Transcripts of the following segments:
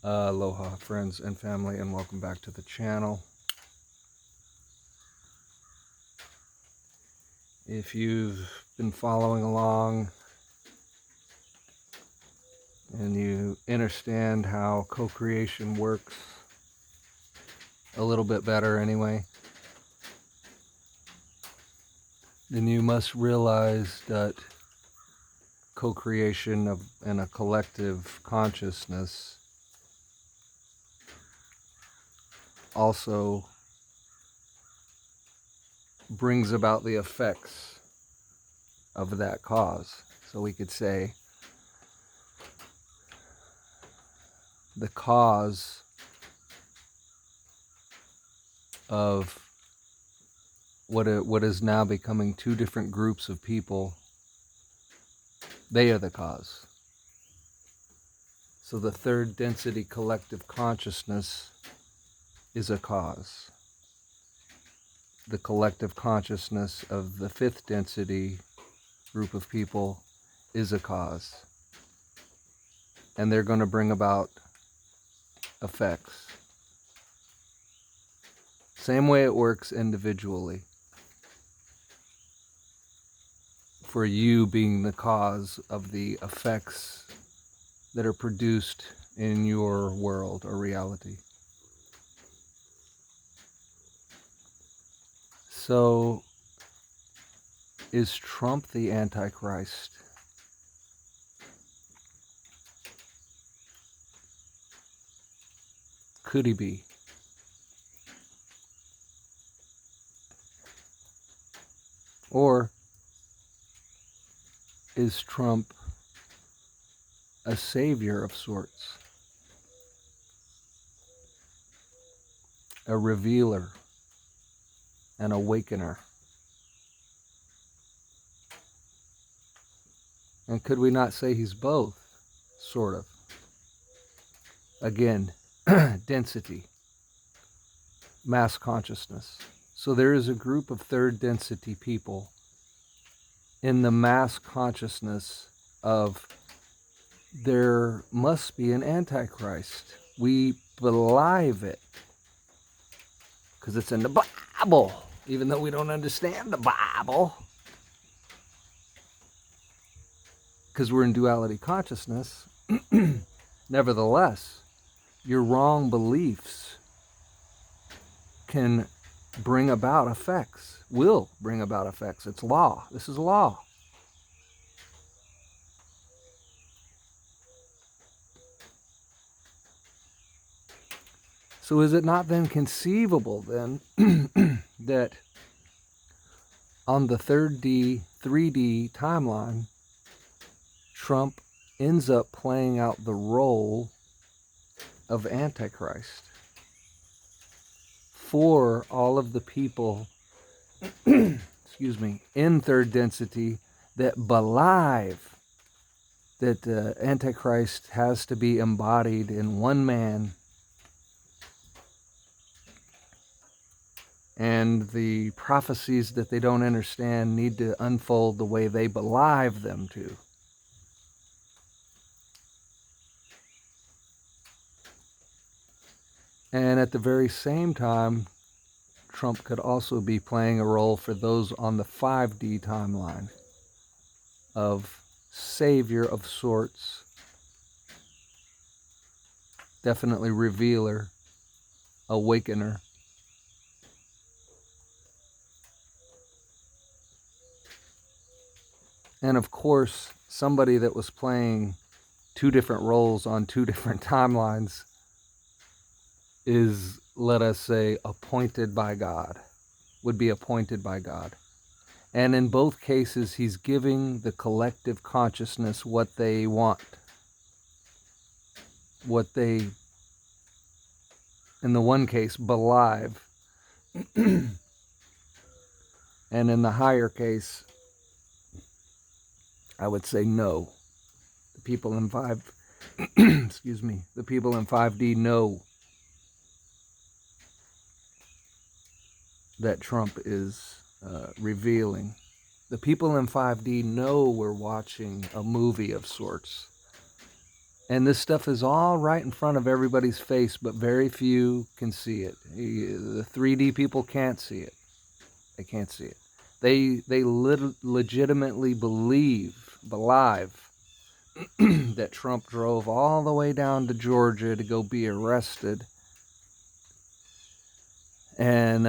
Aloha friends and family, and welcome back to the channel. If you've been following along and you understand how co-creation works a little bit better anyway, then you must realize that co-creation in a collective consciousness also brings about the effects of that cause. So we could say the cause of what is now becoming two different groups of people, they are the cause. So the third density collective consciousness is a cause. The collective consciousness of the fifth density group of people is a cause. And they're going to bring about effects. Same way it works individually. For you being the cause of the effects that are produced in your world or reality. So, is Trump the Antichrist? Could he be? Or is Trump a savior of sorts? A revealer? An awakener? And could we not say he's both? Sort of. Again, density, mass consciousness. So there is a group of third density people in the mass consciousness of there must be an Antichrist. We believe it because it's in the Bible, even though we don't understand the Bible. Because we're in duality consciousness. Nevertheless, your wrong beliefs can bring about effects, will bring about effects. It's law. This is law. So is it not then conceivable then that on the 3D timeline, Trump ends up playing out the role of Antichrist for all of the people, excuse me, in third density that believe that the Antichrist has to be embodied in one man, and the prophecies that they don't understand need to unfold the way they believe them to. And at the very same time, Trump could also be playing a role for those on the 5D timeline of savior of sorts, definitely revealer, awakener. And of course, somebody that was playing two different roles on two different timelines is, let us say, appointed by God, would be appointed by God. And in both cases, he's giving the collective consciousness what they want, what they, in the one case, believe, and in the higher case, I would say no. The people in excuse me, the people in 5D know that Trump is revealing. The people in 5D know we're watching a movie of sorts. And this stuff is all right in front of everybody's face, but very few can see it. The 3D people can't see it. They can't see it. They legitimately believe that Trump drove all the way down to Georgia to go be arrested, and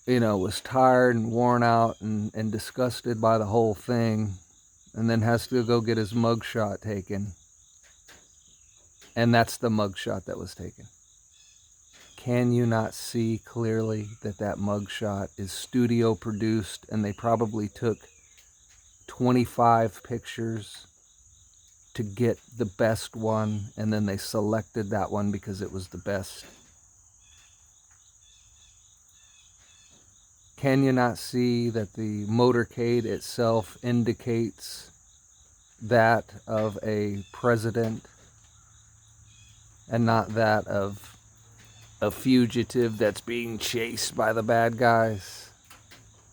was tired and worn out and disgusted by the whole thing, and then has to go get his mugshot taken. And that's the mugshot that was taken. Can you not see clearly that that mugshot is studio produced, and they probably took 25 pictures to get the best one, and then they selected that one because it was the best? Can you not see that the motorcade itself indicates that of a president and not that of a fugitive that's being chased by the bad guys?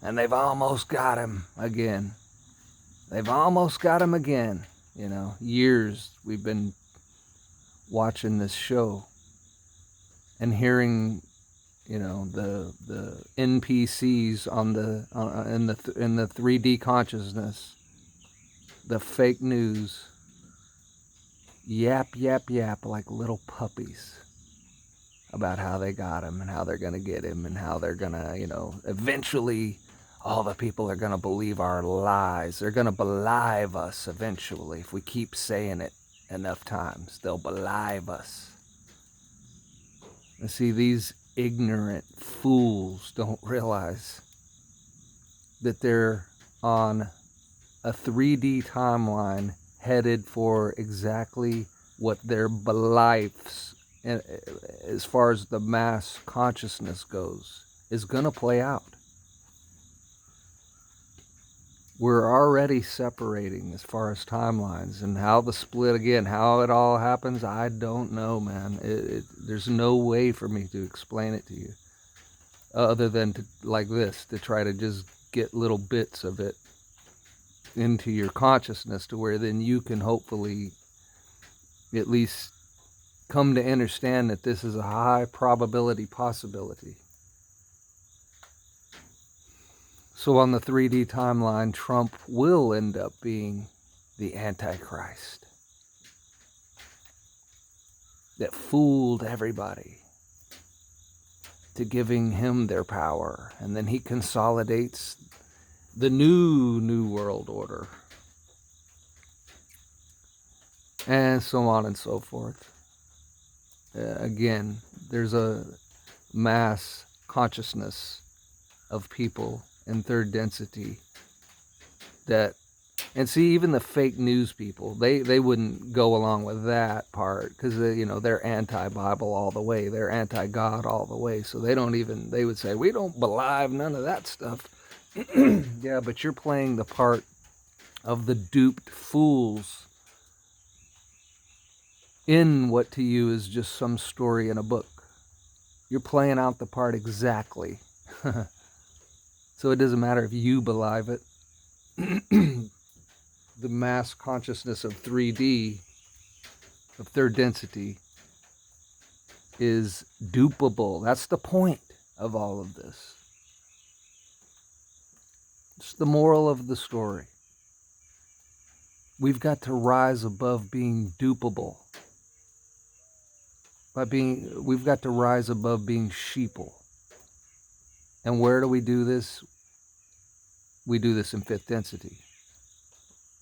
And they've almost got him again. They've almost got him again. Years we've been watching this show and hearing, the NPCs in the 3D consciousness, the fake news, yap like little puppies about how they got him and how they're going to get him and how they're going to, eventually all the people are going to believe our lies. They're going to believe us eventually. If we keep saying it enough times, they'll believe us. And see, these ignorant fools don't realize that they're on a 3D timeline headed for exactly what their beliefs, as far as the mass consciousness goes, is going to play out. We're already separating as far as timelines, and how the split, again, how it all happens, I don't know, man. There's no way for me to explain it to you other than to try to just get little bits of it into your consciousness to where then you can hopefully at least come to understand that this is a high probability possibility. So on the 3D timeline, Trump will end up being the Antichrist that fooled everybody to giving him their power. And then he consolidates the new world order. And so on and so forth. Again, there's a mass consciousness of people in third density and see, even the fake news people, they wouldn't go along with that part because they're anti-Bible all the way, they're anti-God all the way, so they would say, we don't believe none of that stuff. Yeah, but you're playing the part of the duped fools in what to you is just some story in a book. You're playing out the part exactly. So it doesn't matter if you believe it. The mass consciousness of 3D, of third density, is dupable. That's the point of all of this. It's the moral of the story. We've got to rise above being dupable. We've got to rise above being sheeple. And where do we do this? We do this in fifth density.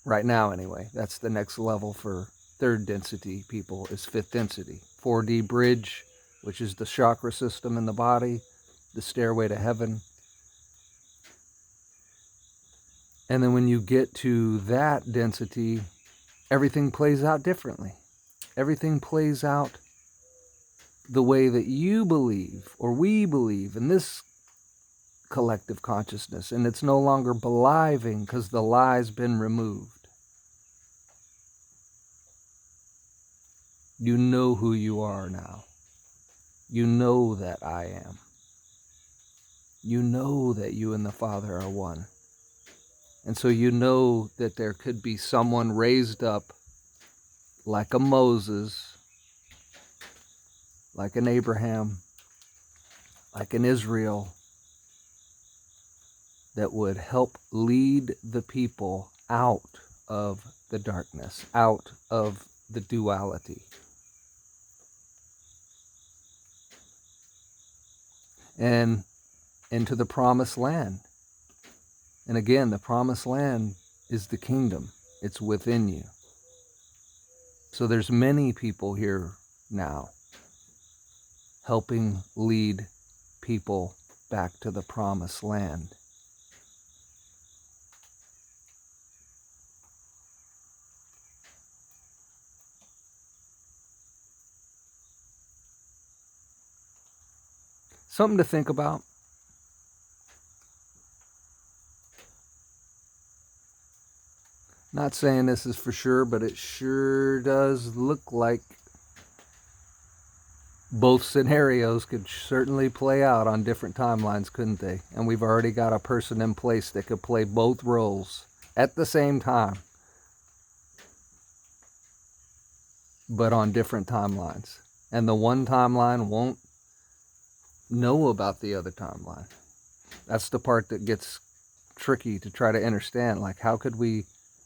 Right now, anyway. That's the next level for third density people, is fifth density. 4D bridge, which is the chakra system in the body, the stairway to heaven. And then when you get to that density, everything plays out differently. Everything plays out the way that you believe, or we believe, in this collective consciousness. And it's no longer believing because the lie's been removed. You know who you are now. You know that I am. You know that you and the Father are one. And so you know that there could be someone raised up like a Moses, like an Abraham, like an Israel, that would help lead the people out of the darkness, out of the duality. And into the promised land. And again, the promised land is the kingdom. It's within you. So there's many people here now helping lead people back to the promised land. Something to think about. Not saying this is for sure, but it sure does look like both scenarios could certainly play out on different timelines, couldn't they? And we've already got a person in place that could play both roles at the same time, but on different timelines. And the one timeline won't know about the other timeline. That's the part that gets tricky to try to understand. Like, how could we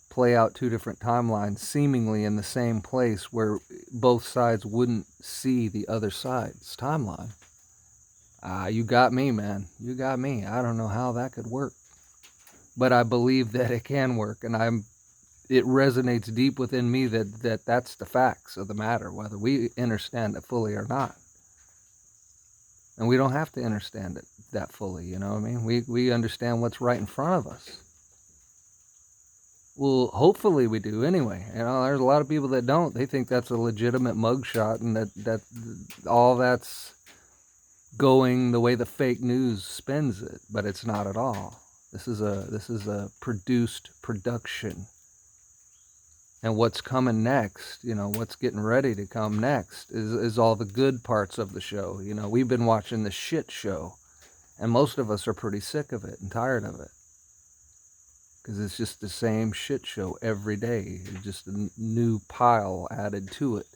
play out two different timelines seemingly in the same place where both sides wouldn't see the other side's timeline? You got me, man. You got me. I don't know how that could work, but I believe that it can work, and it resonates deep within me that that's the facts of the matter, whether we understand it fully or not. And we don't have to understand it that fully, you know what I mean? We understand what's right in front of us. Well, hopefully we do anyway. You know, there's a lot of people that don't. They think that's a legitimate mugshot, and that all that's going the way the fake news spins it, but it's not at all. This is a produced production. And what's coming next, you know, what's getting ready to come next is all the good parts of the show. You know, we've been watching the shit show, and most of us are pretty sick of it and tired of it, because it's just the same shit show every day. It's just a new pile added to it.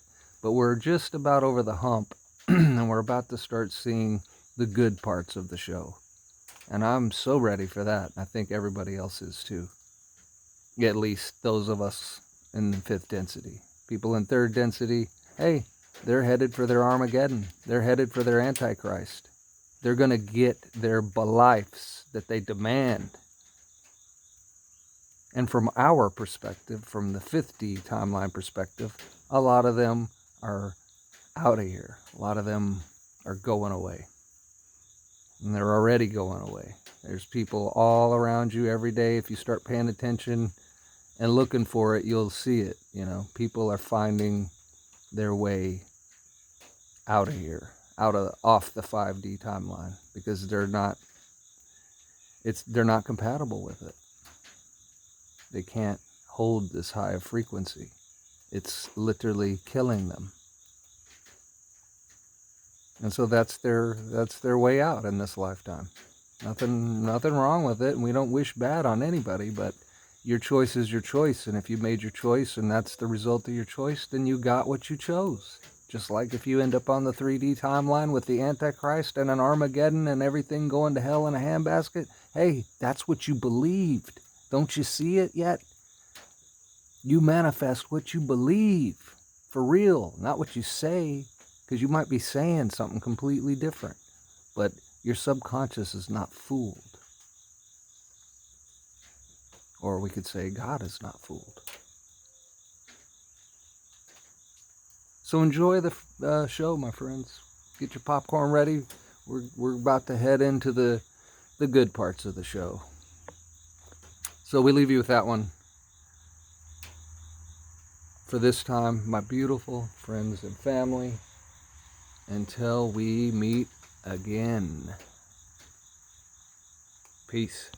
But we're just about over the hump, and we're about to start seeing the good parts of the show. And I'm so ready for that. I think everybody else is too. At least those of us in the fifth density. People in third density, hey, they're headed for their Armageddon. They're headed for their Antichrist. They're going to get their lives that they demand. And from our perspective, from the 50 timeline perspective, a lot of them are out of here. A lot of them are going away. And they're already going away. There's people all around you every day. If you start paying attention and looking for it, you'll see it. You know, people are finding their way out of here, off the 5D timeline, because they're not compatible with it. They can't hold this high of frequency. It's literally killing them. And so that's their way out in this lifetime. Nothing wrong with it, and we don't wish bad on anybody, but your choice is your choice, and if you made your choice and that's the result of your choice, then you got what you chose. Just like if you end up on the 3D timeline with the Antichrist and an Armageddon and everything going to hell in a handbasket, hey, that's what you believed. Don't you see it yet? You manifest what you believe, for real, not what you say, because you might be saying something completely different, but your subconscious is not fooled. Or we could say God is not fooled. So enjoy the show, my friends. Get your popcorn ready. We're about to head into the good parts of the show. So we leave you with that one. For this time, my beautiful friends and family, until we meet again. Peace.